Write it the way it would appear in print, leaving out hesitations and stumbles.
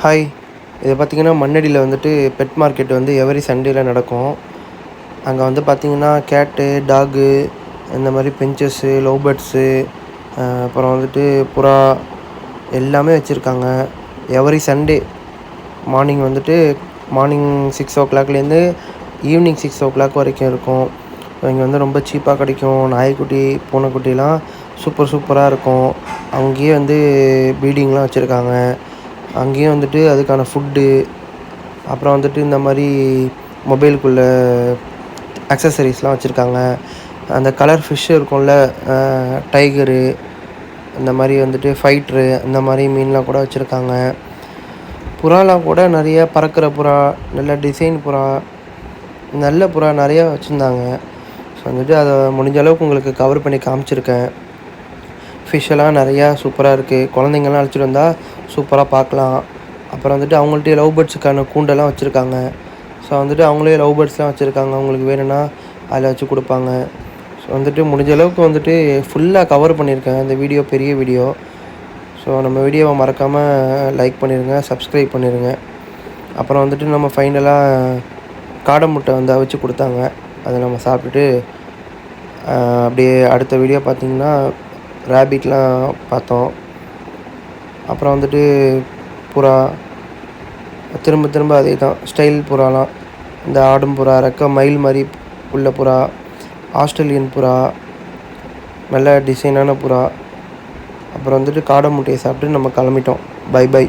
Hi. இது பார்த்தீங்கன்னா, மண்ணடியில வந்துட்டு பெட் மார்க்கெட் வந்து எவரி சண்டேல நடக்கும். அங்க வந்து பார்த்தீங்கன்னா, கேட்டு, டாகு இந்த மாரி பிஞ்சஸ்ஸு, லவ் பேர்ட்ஸு அப்புறம் வந்துட்டு புறா எல்லாமே வச்சுருக்காங்க. எவரி சண்டே மார்னிங் வந்துட்டு மார்னிங் 6:00லேருந்து ஈவினிங் 6:00 வரைக்கும் இருக்கும். இங்க வந்து ரொம்ப சீப்பா கிடைக்கும். நாய்க்குட்டி, பூனைக்குட்டிலாம் சூப்பரா இருக்கும். அங்கேயே வந்து ப்ரீடிங்லாம் வச்சுருக்காங்க. அங்கேயும் வந்துட்டு அதுக்கான ஃபுட்டு, அப்புறம் வந்துட்டு இந்த மாரி மொபைலுக்குள்ள ஆக்சஸரீஸ்லாம் வச்சுருக்காங்க. அந்த கலர் ஃபிஷ் இருக்கும்ல, டைகரு, இந்த மாரி வந்துட்டு ஃபைட்ரு, இந்த மாரி மீன்லாம் கூட வச்சுருக்காங்க. புறாலாம் கூட நெறைய பறக்கிற புறா, நல்ல டிசைன் புறா, நல்ல புறா நெறையா வச்சுருந்தாங்க. ஸோ வந்துட்டு அத முடிஞ்ச அளவுக்கு உங்களுக்கு கவர் பண்ணி காமிச்சிருக்கேன். ஃபிஷ் எல்லாம் நெறையா சூப்பரா இருக்கு. குழந்தைங்கலாம் அழைச்சிட்டு வந்தா சூப்பரா பார்க்கலாம். அப்புறம் வந்துட்டு அவங்கள்ட்டயே லவ் பேர்ட்ஸுக்கான கூண்டெல்லாம் வச்சுருக்காங்க. ஸோ வந்துட்டு அவங்களே லவ் பேர்ட்ஸ்லாம் வச்சுருக்காங்க. உங்களுக்கு வேணும்னா அதில வச்சு குடுப்பாங்க. ஸோ வந்துட்டு முடிஞ்ச அளவுக்கு வந்துட்டு ஃபுல்லா கவர் பண்ணியிருக்கேன். இந்த வீடியோ பெரிய வீடியோ. ஸோ நம்ம வீடியோவ மறக்காம லைக் பண்ணிருங்க, சப்ஸ்கிரைப் பண்ணிருங்க. அப்புறம் வந்துட்டு நம்ம ஃபைனலா காடை முட்டை வந்து அவிச்சு குடுத்தாங்க. அத நம்ம சாப்பிட்டுட்டு அப்படியே அடுத்த வீடியோ பார்த்தீங்கன்னா, ரேபிட்லாம் பார்த்தோம். அப்புறம் வந்துட்டு புறா, திரும்ப திரும்ப அதே தான் ஸ்டைல் புறாலாம். இந்த ஆடும் புறா, ரெக்க மயில் மாரி உள்ள புறா, ஆஸ்திரேலியன் புறா, நல்ல டிசைனான புறா. அப்புறம் வந்துட்டு காடை முட்டைய சாப்பிட்டு நம்ம கிளம்பிட்டோம். Bye by.